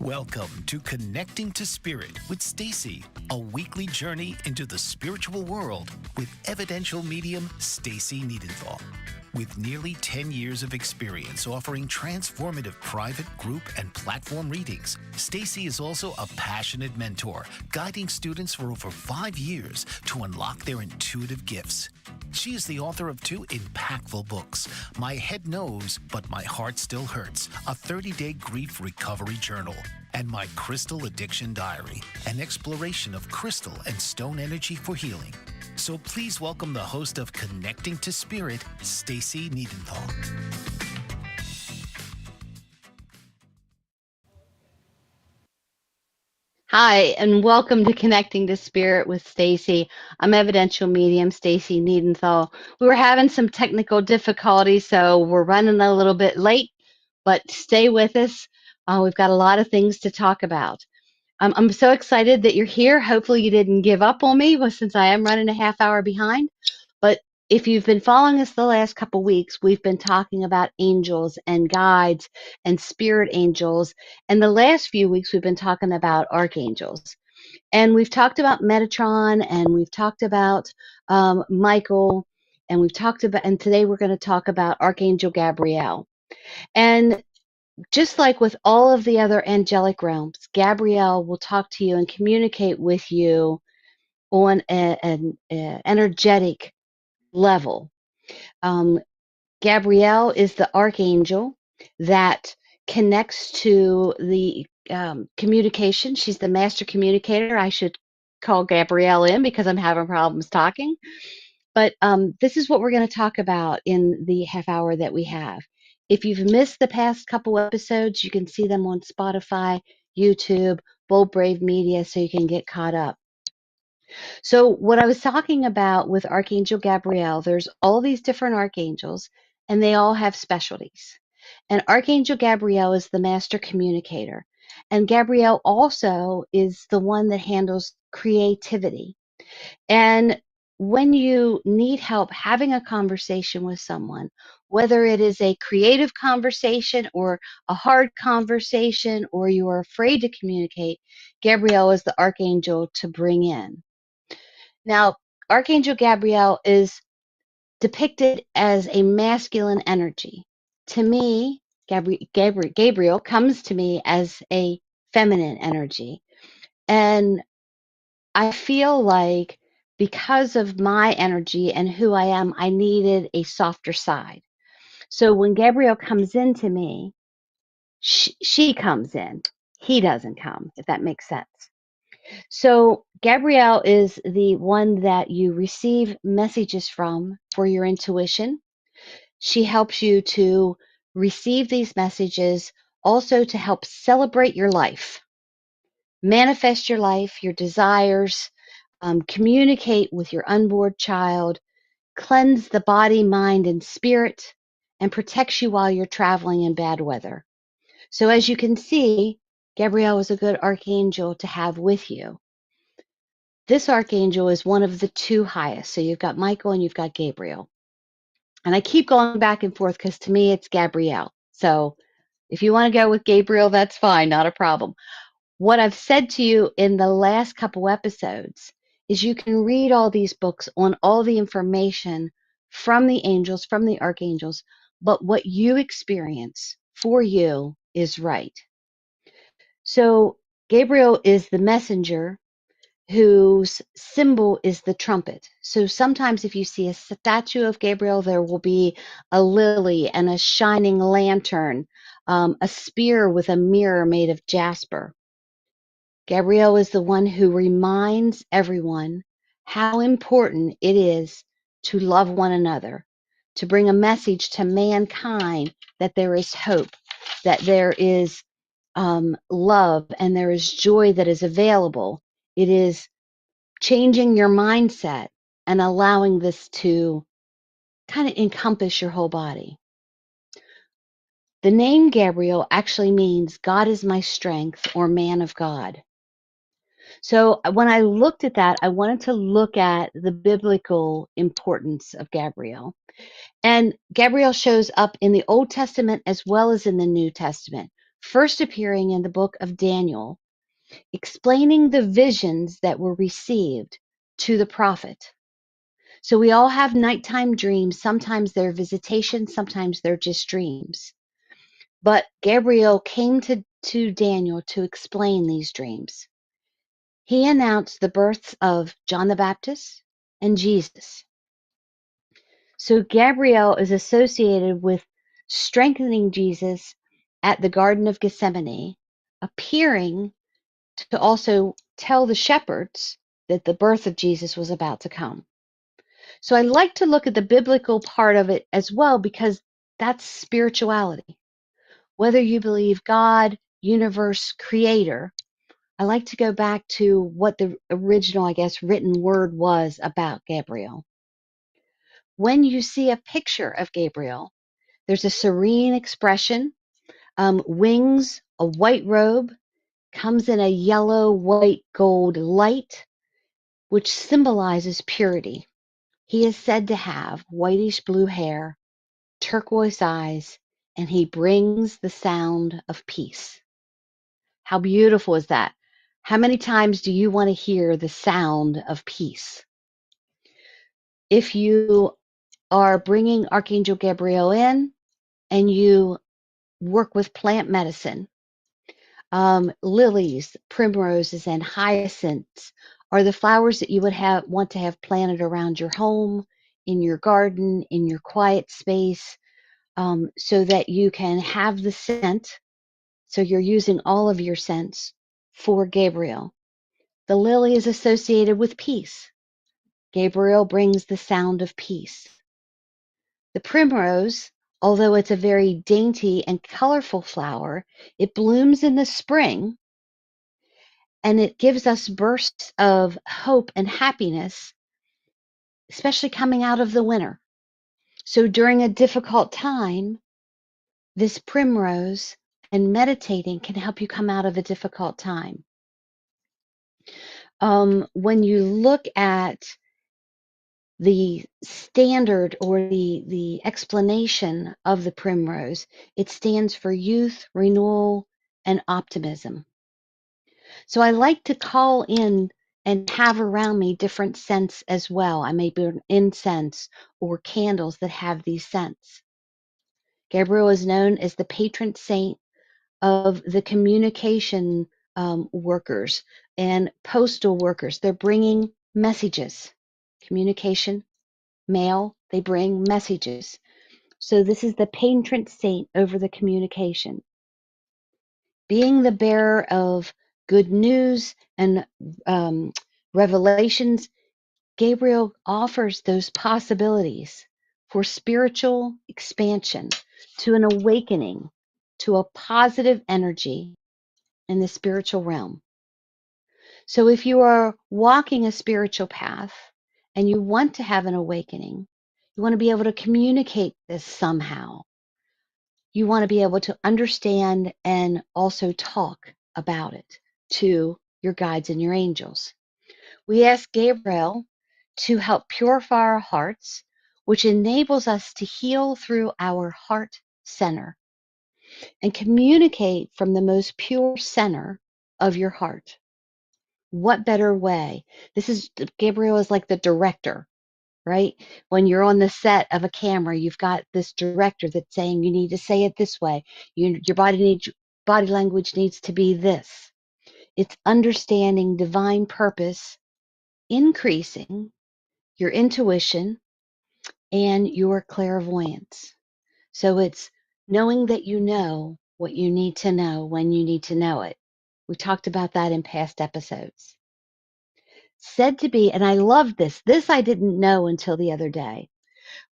Welcome to Connecting to Spirit with Stacey, a weekly journey into the spiritual world with Evidential Medium Stacey Niedentohl. With nearly 10 years of experience offering transformative private, group, and platform readings, Stacey is also a passionate mentor, guiding students for over 5 years to unlock their intuitive gifts. She is the author of 2 impactful books, My Head Knows, But My Heart Still Hurts, a 30-day grief recovery journal, and My Crystal Addiction Diary, an exploration of crystal and stone energy for healing. So please welcome the host of Connecting to Spirit, Stacey Niedentohl. Hi, and welcome to Connecting to Spirit with Stacey. I'm Evidential Medium Stacey Niedentohl. We were having some technical difficulties, so we're running a little bit late, but stay with us. We've got a lot of things to talk about. I'm so excited that you're here. Hopefully you didn't give up on me, since I am running a half hour behind. But if you've been following us the last couple weeks, we've been talking about angels and guides and spirit angels. And the last few weeks, we've been talking about archangels. And we've talked about Metatron, and we've talked about Michael, and and today we're going to talk about Archangel Gabriel. And just like with all of the other angelic realms, Gabriel will talk to you and communicate with you on an energetic level. Gabrielle is the archangel that connects to the communication. She's the master communicator. I should call Gabrielle in because I'm having problems talking. But this is what we're going to talk about in the half hour that we have. If you've missed the past couple episodes, you can see them on Spotify, YouTube, Bold Brave Media, so you can get caught up. So what I was talking about with Archangel Gabriel, there's all these different archangels, and they all have specialties. And Archangel Gabriel is the master communicator. And Gabriel also is the one that handles creativity. And when you need help having a conversation with someone, whether it is a creative conversation or a hard conversation, or you are afraid to communicate, Gabriel is the archangel to bring in. Now, Archangel Gabriel is depicted as a masculine energy. To me, Gabriel comes to me as a feminine energy. And I feel like because of my energy and who I am, I needed a softer side. So when Gabriel comes into me, she comes in. He doesn't come, if that makes sense. So Gabrielle is the one that you receive messages from for your intuition. She helps you to receive these messages, also to help celebrate your life, manifest your life, your desires, communicate with your unborn child, cleanse the body, mind, and spirit, and protects you while you're traveling in bad weather. So as you can see, Gabrielle is a good archangel to have with you. This archangel is one of the 2 highest. So you've got Michael and you've got Gabriel. And I keep going back and forth because to me it's Gabrielle. So if you want to go with Gabriel, that's fine, not a problem. What I've said to you in the last couple episodes is you can read all these books on all the information from the angels, from the archangels, but what you experience for you is right. So Gabriel is the messenger whose symbol is the trumpet. So sometimes if you see a statue of Gabriel, there will be a lily and a shining lantern, a spear with a mirror made of jasper. Gabriel is the one who reminds everyone how important it is to love one another, to bring a message to mankind that there is hope, that there is love, and there is joy that is available. It is changing your mindset and allowing this to kind of encompass your whole body. The name Gabriel actually means God is my strength, or man of God. So when I looked at that, I wanted to look at the biblical importance of Gabriel. And Gabriel shows up in the Old Testament as well as in the New Testament. first appearing in the book of Daniel, explaining the visions that were received to the prophet. So we all have nighttime dreams. Sometimes they're visitations, sometimes they're just dreams. But Gabriel came to Daniel to explain these dreams. He announced the births of John the Baptist and Jesus. So Gabriel is associated with strengthening Jesus at the Garden of Gethsemane, appearing to also tell the shepherds that the birth of Jesus was about to come. So I like to look at the biblical part of it as well, because that's spirituality. Whether you believe God, universe, creator, I like to go back to what the original, I guess, written word was about Gabriel. When you see a picture of Gabriel, there's a serene expression, wings, a white robe, comes in a yellow, white, gold light, which symbolizes purity. He is said to have whitish blue hair, turquoise eyes, and he brings the sound of peace. How beautiful is that? How many times do you want to hear the sound of peace? If you are bringing Archangel Gabriel in and you work with plant medicine, lilies, primroses, and hyacinths are the flowers that you would want to have planted around your home, in your garden, in your quiet space, so that you can have the scent. So you're using all of your scents for Gabriel. The lily is associated with peace. Gabriel brings the sound of peace. The primrose, although it's a very dainty and colorful flower, it blooms in the spring, and it gives us bursts of hope and happiness, especially coming out of the winter. So during a difficult time, this primrose and meditating can help you come out of a difficult time. When you look at the standard or the explanation of the primrose, it stands for youth, renewal, and optimism. So I like to call in and have around me different scents as well. I may burn incense or candles that have these scents. Gabriel is known as the patron saint of the communication workers and postal workers. They're bringing messages, communication, mail, they bring messages. So this is the patron saint over the communication. Being the bearer of good news and revelations, Gabriel offers those possibilities for spiritual expansion, to an awakening, to a positive energy in the spiritual realm. So if you are walking a spiritual path and you want to have an awakening, you want to be able to communicate this somehow. You want to be able to understand and also talk about it to your guides and your angels. We ask Gabriel to help purify our hearts, which enables us to heal through our heart center and communicate from the most pure center of your heart. What better way? Gabriel is like the director, right? When you're on the set of a camera, you've got this director that's saying you need to say it this way. Your body language needs to be this. It's understanding divine purpose, increasing your intuition and your clairvoyance. So it's knowing that you know what you need to know when you need to know it. We talked about that in past episodes. Said to be, and I love this. This I didn't know until the other day.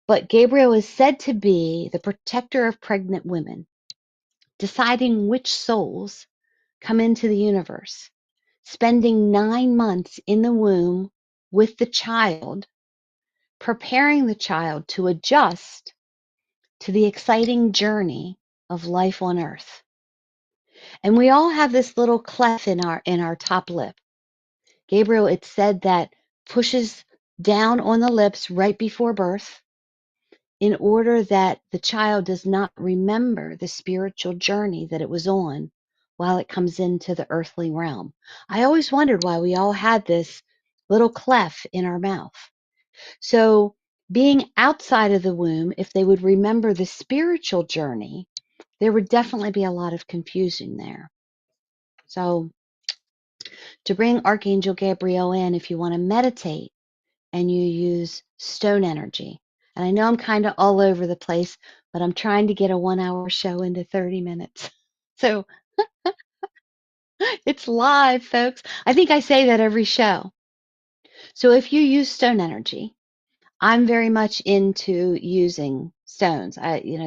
But Gabriel is said to be the protector of pregnant women, deciding which souls come into the universe, spending 9 months in the womb with the child, preparing the child to adjust to the exciting journey of life on earth. And we all have this little cleft in our top lip. Gabriel, it's said that pushes down on the lips right before birth. in order that the child does not remember the spiritual journey that it was on while it comes into the earthly realm. I always wondered why we all had this little cleft in our mouth. So, being outside of the womb, if they would remember the spiritual journey, there would definitely be a lot of confusion there. So, to bring Archangel Gabriel in, if you want to meditate and you use stone energy, and I know I'm kind of all over the place, but I'm trying to get a 1 hour show into 30 minutes. So, it's live, folks. I think I say that every show. So, if you use stone energy, I'm very much into using stones.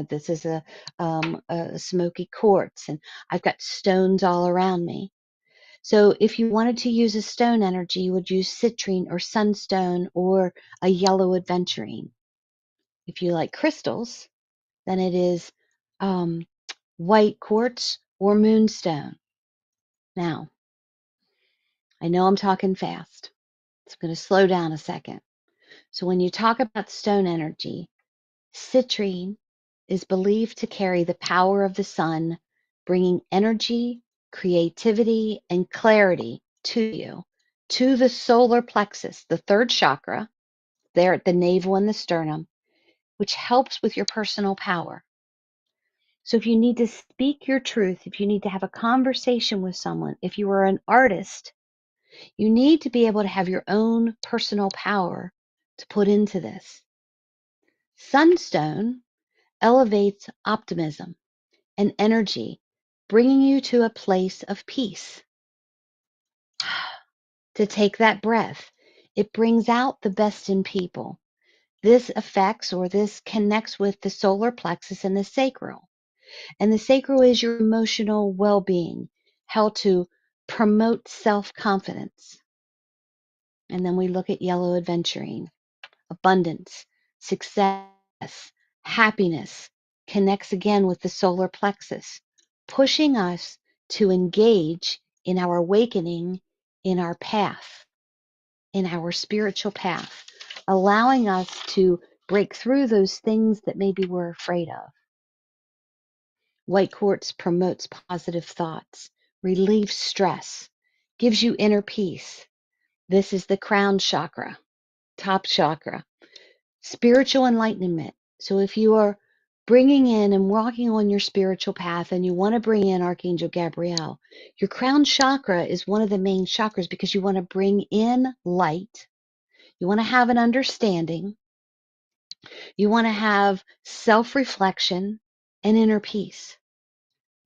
This is a smoky quartz, and I've got stones all around me. So if you wanted to use a stone energy, you would use citrine or sunstone or a yellow aventurine. If you like crystals, then it is white quartz or moonstone. Now, I know I'm talking fast. So I'm going to slow down a second. So when you talk about stone energy, citrine is believed to carry the power of the sun, bringing energy, creativity, and clarity to you, to the solar plexus, the third chakra, there at the navel and the sternum, which helps with your personal power. So if you need to speak your truth, if you need to have a conversation with someone, if you are an artist, you need to be able to have your own personal power to put into this. Sunstone elevates optimism and energy, bringing you to a place of peace. To take that breath, it brings out the best in people. This affects or this connects with the solar plexus and the sacral. And the sacral is your emotional well being, how to promote self confidence. And then we look at yellow aventurine, abundance, success, happiness, connects again with the solar plexus, pushing us to engage in our awakening, in our path, in our spiritual path, allowing us to break through those things that maybe we're afraid of. White quartz promotes positive thoughts, relieves stress, gives you inner peace. This is the crown chakra, top chakra. Spiritual enlightenment. So if you are bringing in and walking on your spiritual path and you want to bring in Archangel Gabriel, your crown chakra is one of the main chakras because you want to bring in light. You want to have an understanding. You want to have self-reflection and inner peace.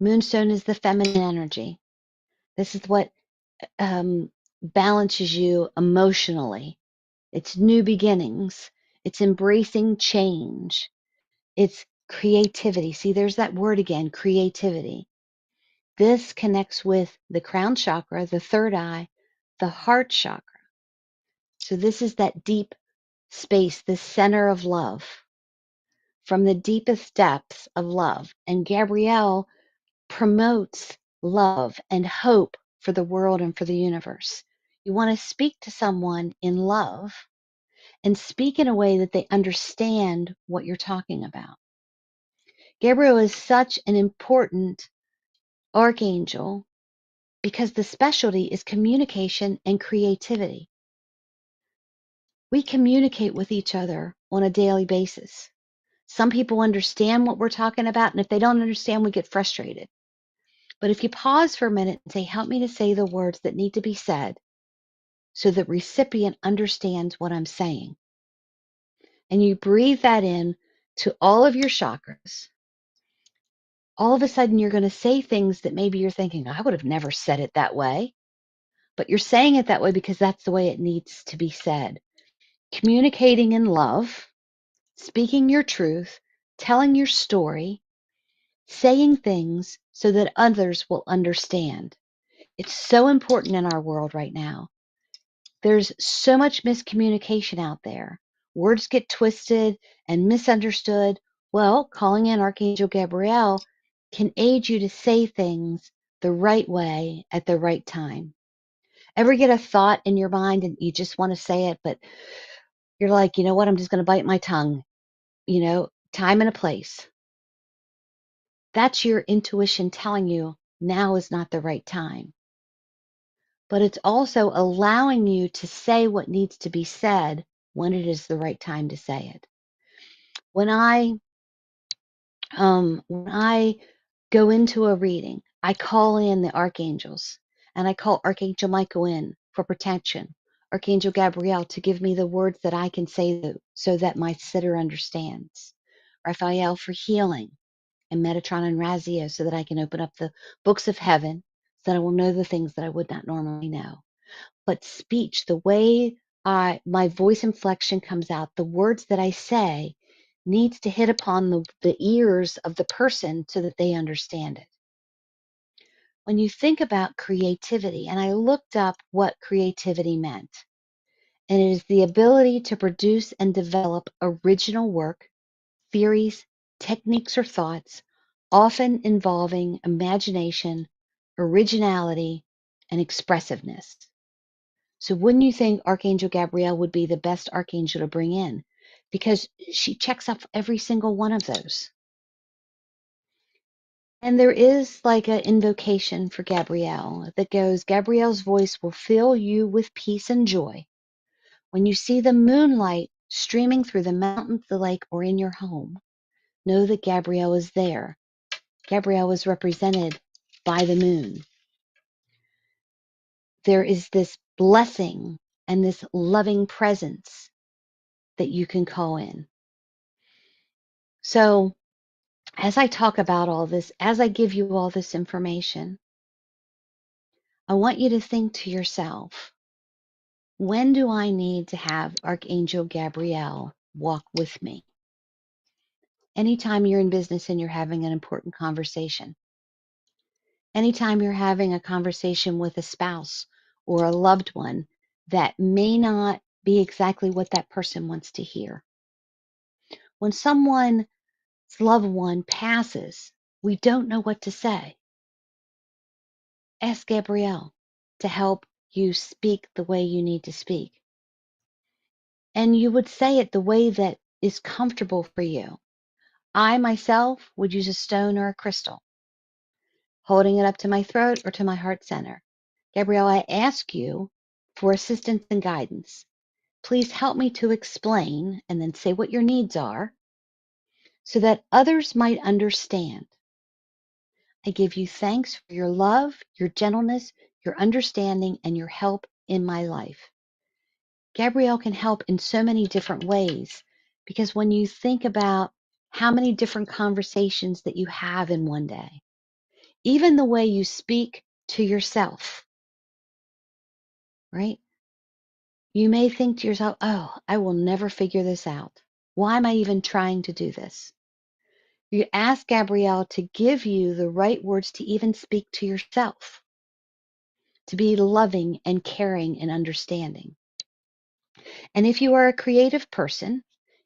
Moonstone is the feminine energy. This is what balances you emotionally. It's new beginnings. It's embracing change. It's creativity. See, there's that word again, creativity. This connects with the crown chakra, the third eye, the heart chakra. So this is that deep space, the center of love, from the deepest depths of love. And Gabrielle promotes love and hope for the world and for the universe. You want to speak to someone in love and speak in a way that they understand what you're talking about. Gabriel is such an important archangel because the specialty is communication and creativity. We communicate with each other on a daily basis. Some people understand what we're talking about, and if they don't understand, we get frustrated. But if you pause for a minute and say, help me to say the words that need to be said so the recipient understands what I'm saying, and you breathe that in to all of your chakras, all of a sudden you're going to say things that maybe you're thinking, I would have never said it that way. But you're saying it that way because that's the way it needs to be said. Communicating in love, speaking your truth, telling your story, saying things so that others will understand. It's so important in our world right now. There's so much miscommunication out there. Words get twisted and misunderstood. Well, calling in Archangel Gabriel can aid you to say things the right way at the right time. Ever get a thought in your mind and you just want to say it, but you're like, you know what, I'm just going to bite my tongue. time and a place. That's your intuition telling you now is not the right time. But it's also allowing you to say what needs to be said when it is the right time to say it. When I go into a reading, I call in the archangels, and I call Archangel Michael in for protection, Archangel Gabriel to give me the words that I can say so that my sitter understands, Raphael for healing, and Metatron and Raziel so that I can open up the books of heaven so that I will know the things that I would not normally know. But speech, the way my voice inflection comes out, the words that I say needs to hit upon the ears of the person so that they understand it. When you think about creativity, and I looked up what creativity meant, and it is the ability to produce and develop original work, theories, techniques, or thoughts, often involving imagination, originality, and expressiveness. So wouldn't you think Archangel Gabriel would be the best archangel to bring in? Because she checks off every single one of those. And there is like an invocation for Gabrielle that goes, Gabrielle's voice will fill you with peace and joy. When you see the moonlight streaming through the mountains, the lake, or in your home, know that Gabrielle is there. Gabrielle is represented by the moon. There is this blessing and this loving presence that you can call in. So as I talk about all this, as I give you all this information, I want you to think to yourself, when do I need to have Archangel Gabriel walk with me? Anytime you're in business and you're having an important conversation. Anytime you're having a conversation with a spouse or a loved one that may not be exactly what that person wants to hear. When someone's loved one passes, we don't know what to say. Ask Gabrielle to help you speak the way you need to speak. And you would say it the way that is comfortable for you. I myself would use a stone or a crystal, holding it up to my throat or to my heart center. Gabrielle, I ask you for assistance and guidance. Please help me to explain and then say what your needs are so that others might understand. I give you thanks for your love, your gentleness, your understanding, and your help in my life. Gabrielle can help in so many different ways because when you think about how many different conversations that you have in one day, even the way you speak to yourself, right? You may think to yourself, oh, I will never figure this out. Why am I even trying to do this? You ask Gabrielle to give you the right words to even speak to yourself, to be loving and caring and understanding. And if you are a creative person,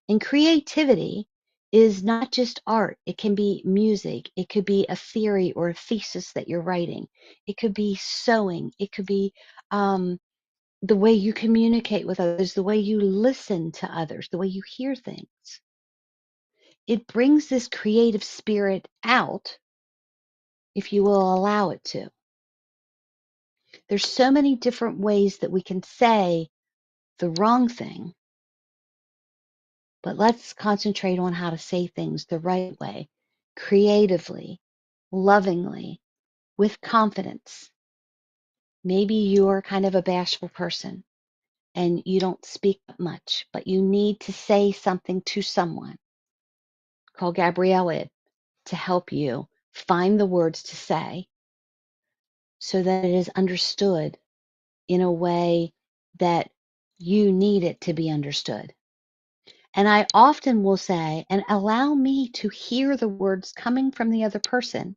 and creativity is not just art, it can be music, it could be a theory or a thesis that you're writing, it could be sewing, it could be the way you communicate with others, the way you listen to others, the way you hear things. It brings this creative spirit out if you will allow it to. There's so many different ways that we can say the wrong thing, but let's concentrate on how to say things the right way, creatively, lovingly, with confidence. Maybe you're kind of a bashful person and you don't speak much, but you need to say something to someone. Call Gabrielle to help you find the words to say so that it is understood in a way that you need it to be understood. And I often will say, and allow me to hear the words coming from the other person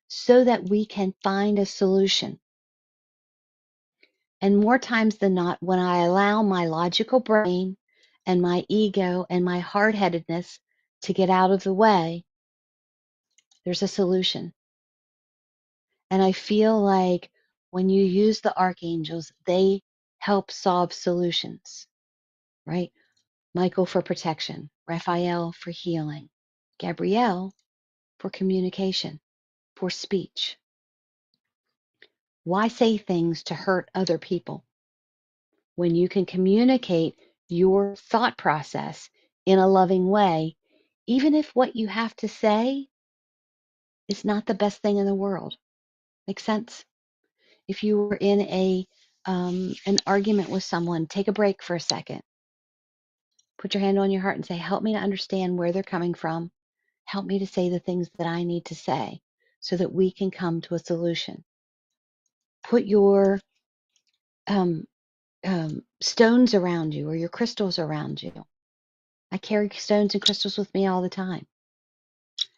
so that we can find a solution. And more times than not, when I allow my logical brain and my ego and my hard-headedness to get out of the way, there's a solution. And I feel like when you use the archangels, they help solve solutions, right? Michael for protection, Raphael for healing, Gabrielle for communication, for speech. Why say things to hurt other people when you can communicate your thought process in a loving way, even if what you have to say is not the best thing in the world? Makes sense? If you were in an argument with someone, take a break for a second. Put your hand on your heart and say, help me to understand where they're coming from. Help me to say the things that I need to say so that we can come to a solution. Put your stones around you or your crystals around you. I carry stones and crystals with me all the time,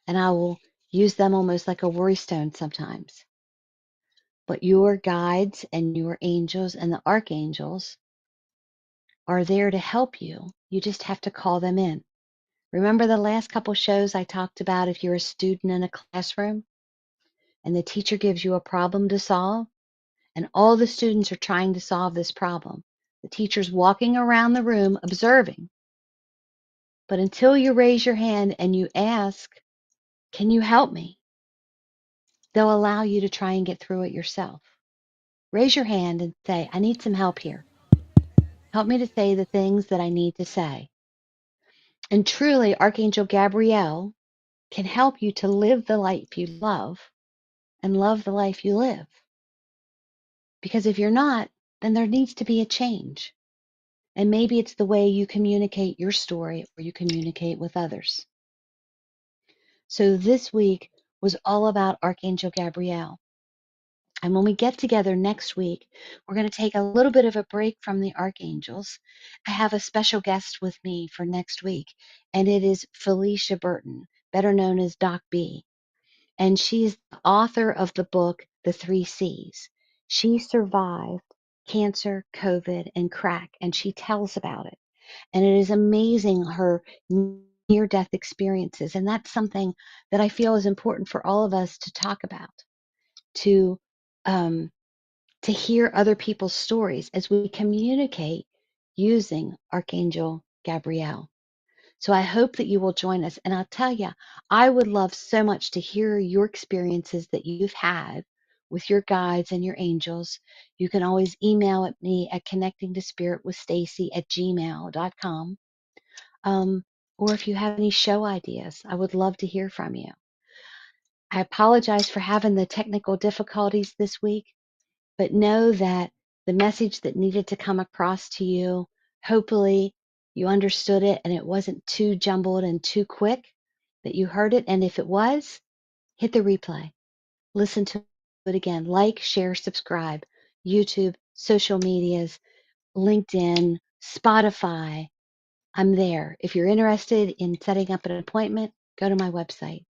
and I will use them almost like a worry stone sometimes. But your guides and your angels and the archangels are there to help you. You just have to call them in. Remember the last couple shows I talked about if you're a student in a classroom and the teacher gives you a problem to solve and all the students are trying to solve this problem. The teacher's walking around the room observing. But until you raise your hand and you ask, can you help me? They'll allow you to try and get through it yourself. Raise your hand and say, I need some help here. Help me to say the things that I need to say. And truly, Archangel Gabriel can help you to live the life you love and love the life you live. Because if you're not, then there needs to be a change. And maybe it's the way you communicate your story or you communicate with others. So this week was all about Archangel Gabriel. And when we get together next week, we're going to take a little bit of a break from the archangels. I have a special guest with me for next week, and it is Felicia Burton, better known as Doc B. And she's the author of the book, The Three C's. She survived cancer, COVID, and crack, and she tells about it. And it is amazing her near-death experiences. And that's something that I feel is important for all of us to talk about, to um, hear other people's stories as we communicate using Archangel Gabriel. So I hope that you will join us. And I'll tell you, I would love so much to hear your experiences that you've had with your guides and your angels. You can always email at me at connectingtospiritwithstacy@gmail.com. Or if you have any show ideas, I would love to hear from you. I apologize for having the technical difficulties this week, but know that the message that needed to come across to you, hopefully you understood it and it wasn't too jumbled and too quick, that you heard it. And if it was, hit the replay. Listen to it again. Like, share, subscribe. YouTube, social medias, LinkedIn, Spotify. I'm there. If you're interested in setting up an appointment, go to my website.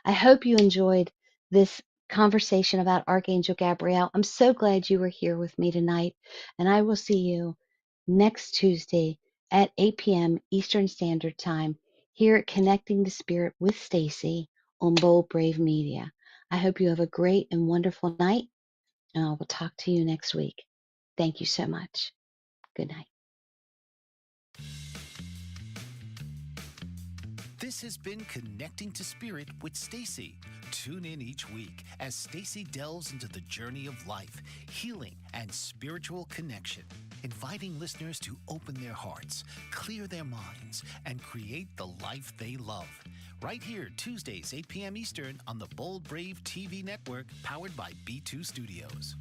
I hope you enjoyed this conversation about Archangel Gabriel. I'm so glad you were here with me tonight, and I will see you next Tuesday at 8 p.m. Eastern Standard Time here at Connecting the Spirit with Stacy on Bold Brave Media. I hope you have a great and wonderful night, and I will talk to you next week. Thank you so much. Good night. This has been Connecting to Spirit with Stacy. Tune in each week as Stacy delves into the journey of life, healing, and spiritual connection, inviting listeners to open their hearts, clear their minds, and create the life they love. Right here, Tuesdays, 8 p.m. Eastern on the Bold Brave TV network, powered by B2 Studios.